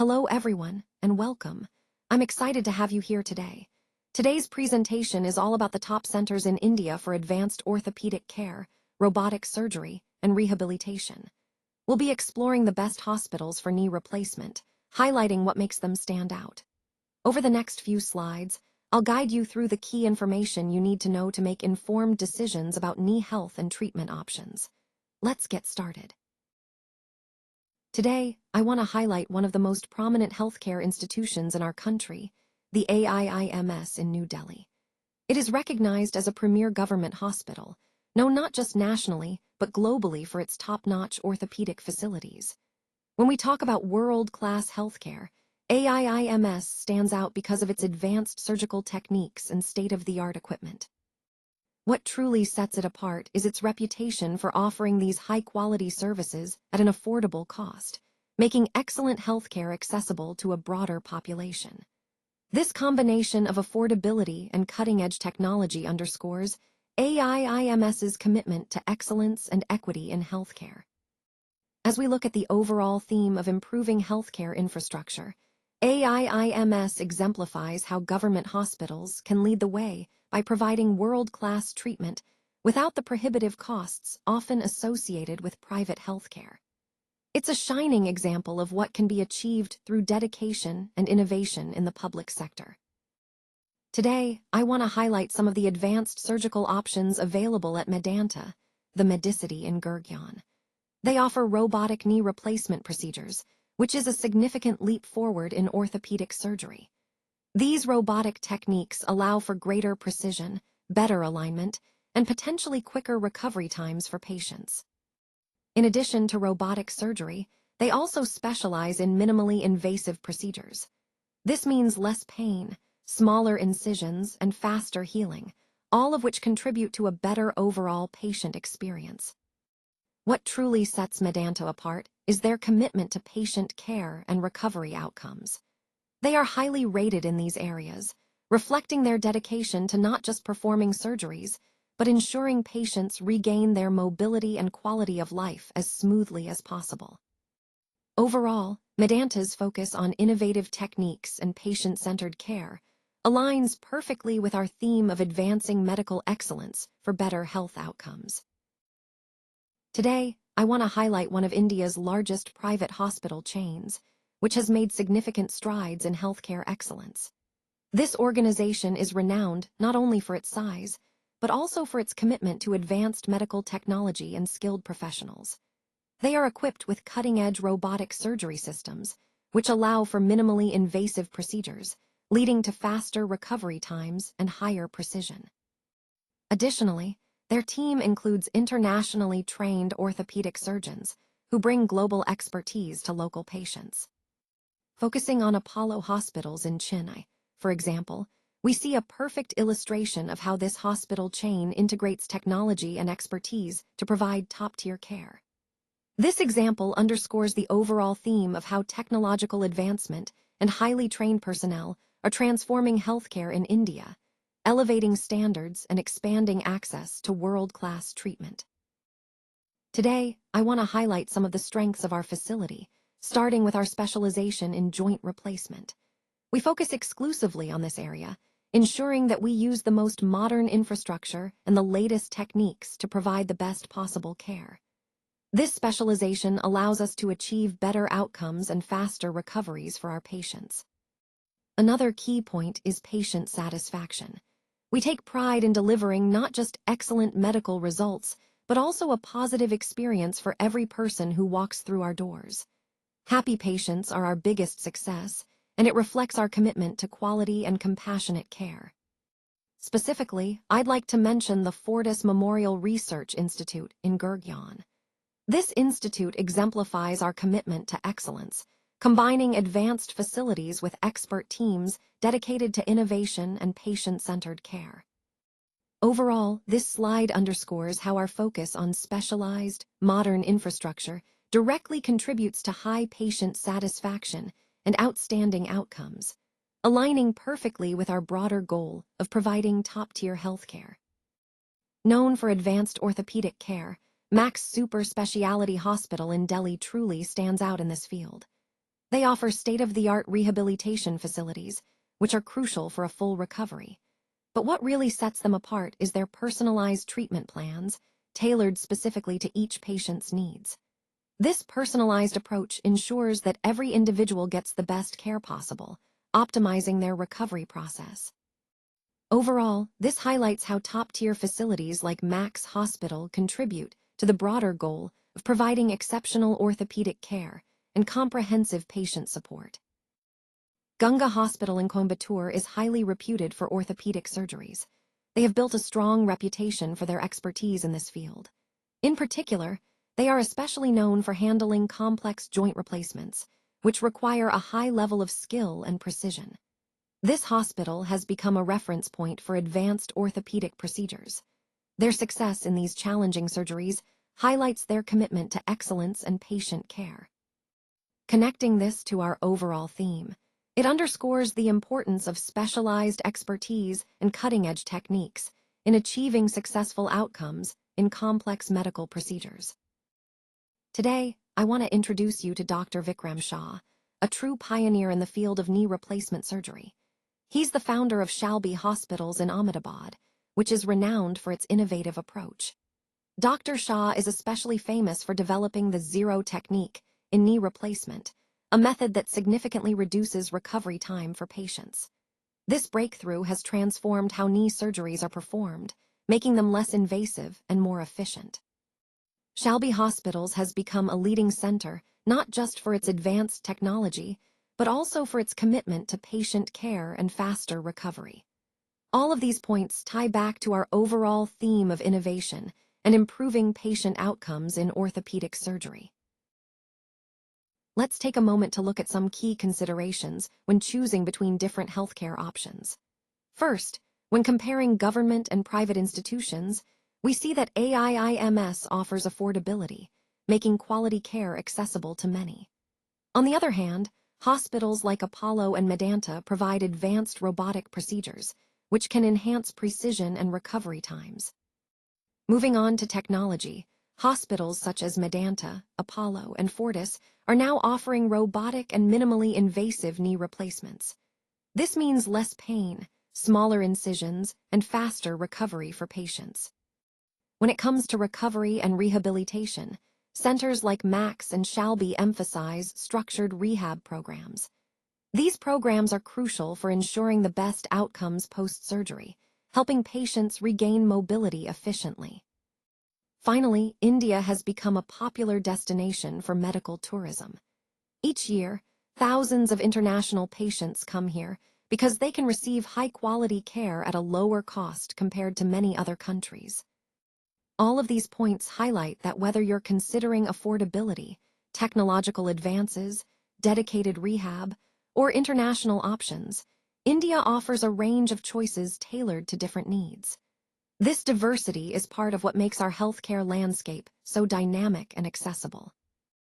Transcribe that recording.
Hello everyone, and welcome. I'm excited to have you here today. Today's presentation is all about the top centers in India for advanced orthopedic care, robotic surgery, and rehabilitation. We'll be exploring the best hospitals for knee replacement, highlighting what makes them stand out. Over the next few slides, I'll guide you through the key information you need to know to make informed decisions about knee health and treatment options. Let's get started. Today, I want to highlight one of the most prominent healthcare institutions in our country, the AIIMS in New Delhi. It is recognized as a premier government hospital, known not just nationally, but globally for its top-notch orthopedic facilities. When we talk about world-class healthcare, AIIMS stands out because of its advanced surgical techniques and state-of-the-art equipment. What truly sets it apart is its reputation for offering these high-quality services at an affordable cost, making excellent healthcare accessible to a broader population. This combination of affordability and cutting-edge technology underscores AIIMS's commitment to excellence and equity in healthcare. As we look at the overall theme of improving healthcare infrastructure, AIIMS exemplifies how government hospitals can lead the way by providing world-class treatment without the prohibitive costs often associated with private healthcare. It's a shining example of what can be achieved through dedication and innovation in the public sector. Today, I want to highlight some of the advanced surgical options available at Medanta, the Medicity in Gurgaon. They offer robotic knee replacement procedures, which is a significant leap forward in orthopedic surgery. These robotic techniques allow for greater precision, better alignment, and potentially quicker recovery times for patients. In addition to robotic surgery, they also specialize in minimally invasive procedures. This means less pain, smaller incisions, and faster healing, all of which contribute to a better overall patient experience. What truly sets Medanta apart is their commitment to patient care and recovery outcomes. They are highly rated in these areas, reflecting their dedication to not just performing surgeries, but ensuring patients regain their mobility and quality of life as smoothly as possible. Overall, Medanta's focus on innovative techniques and patient-centered care aligns perfectly with our theme of advancing medical excellence for better health outcomes. Today, I want to highlight one of India's largest private hospital chains, which has made significant strides in healthcare excellence. This organization is renowned not only for its size, but also for its commitment to advanced medical technology and skilled professionals. They are equipped with cutting-edge robotic surgery systems, which allow for minimally invasive procedures, leading to faster recovery times and higher precision. Additionally, their team includes internationally trained orthopedic surgeons who bring global expertise to local patients. Focusing on Apollo hospitals in Chennai, for example, we see a perfect illustration of how this hospital chain integrates technology and expertise to provide top-tier care. This example underscores the overall theme of how technological advancement and highly trained personnel are transforming healthcare in India, elevating standards and expanding access to world-class treatment. Today, I want to highlight some of the strengths of our facility, starting with our specialization in joint replacement. We focus exclusively on this area, ensuring that we use the most modern infrastructure and the latest techniques to provide the best possible care. This specialization allows us to achieve better outcomes and faster recoveries for our patients. Another key point is patient satisfaction. We take pride in delivering not just excellent medical results, but also a positive experience for every person who walks through our doors. Happy patients are our biggest success, and it reflects our commitment to quality and compassionate care. Specifically, I'd like to mention the Fortis Memorial Research Institute in Gurgaon. This institute exemplifies our commitment to excellence, combining advanced facilities with expert teams dedicated to innovation and patient-centered care. Overall, this slide underscores how our focus on specialized, modern infrastructure directly contributes to high patient satisfaction and outstanding outcomes, aligning perfectly with our broader goal of providing top-tier healthcare. Known for advanced orthopedic care, Max Super Speciality Hospital in Delhi truly stands out in this field. They offer state-of-the-art rehabilitation facilities, which are crucial for a full recovery. But what really sets them apart is their personalized treatment plans, tailored specifically to each patient's needs. This personalized approach ensures that every individual gets the best care possible, optimizing their recovery process. Overall, this highlights how top-tier facilities like Max Hospital contribute to the broader goal of providing exceptional orthopedic care and comprehensive patient support. Gunga Hospital in Coimbatore is highly reputed for orthopedic surgeries. They have built a strong reputation for their expertise in this field. In particular, they are especially known for handling complex joint replacements, which require a high level of skill and precision. This hospital has become a reference point for advanced orthopedic procedures. Their success in these challenging surgeries highlights their commitment to excellence and patient care. Connecting this to our overall theme, it underscores the importance of specialized expertise and cutting-edge techniques in achieving successful outcomes in complex medical procedures. Today, I want to introduce you to Dr. Vikram Shah, a true pioneer in the field of knee replacement surgery. He's the founder of Shalby Hospitals in Ahmedabad, which is renowned for its innovative approach. Dr. Shah is especially famous for developing the Zero technique in knee replacement, a method that significantly reduces recovery time for patients. This breakthrough has transformed how knee surgeries are performed, making them less invasive and more efficient. Shalby Hospitals has become a leading center not just for its advanced technology, but also for its commitment to patient care and faster recovery. All of these points tie back to our overall theme of innovation and improving patient outcomes in orthopedic surgery. Let's take a moment to look at some key considerations when choosing between different healthcare options. First, when comparing government and private institutions, we see that AIIMS offers affordability, making quality care accessible to many. On the other hand, hospitals like Apollo and Medanta provide advanced robotic procedures, which can enhance precision and recovery times. Moving on to technology, hospitals such as Medanta, Apollo, and Fortis are now offering robotic and minimally invasive knee replacements. This means less pain, smaller incisions, and faster recovery for patients. When it comes to recovery and rehabilitation, centers like Max and Shalby emphasize structured rehab programs. These programs are crucial for ensuring the best outcomes post-surgery, helping patients regain mobility efficiently. Finally, India has become a popular destination for medical tourism. Each year, thousands of international patients come here because they can receive high-quality care at a lower cost compared to many other countries. All of these points highlight that whether you're considering affordability, technological advances, dedicated rehab, or international options, India offers a range of choices tailored to different needs. This diversity is part of what makes our healthcare landscape so dynamic and accessible.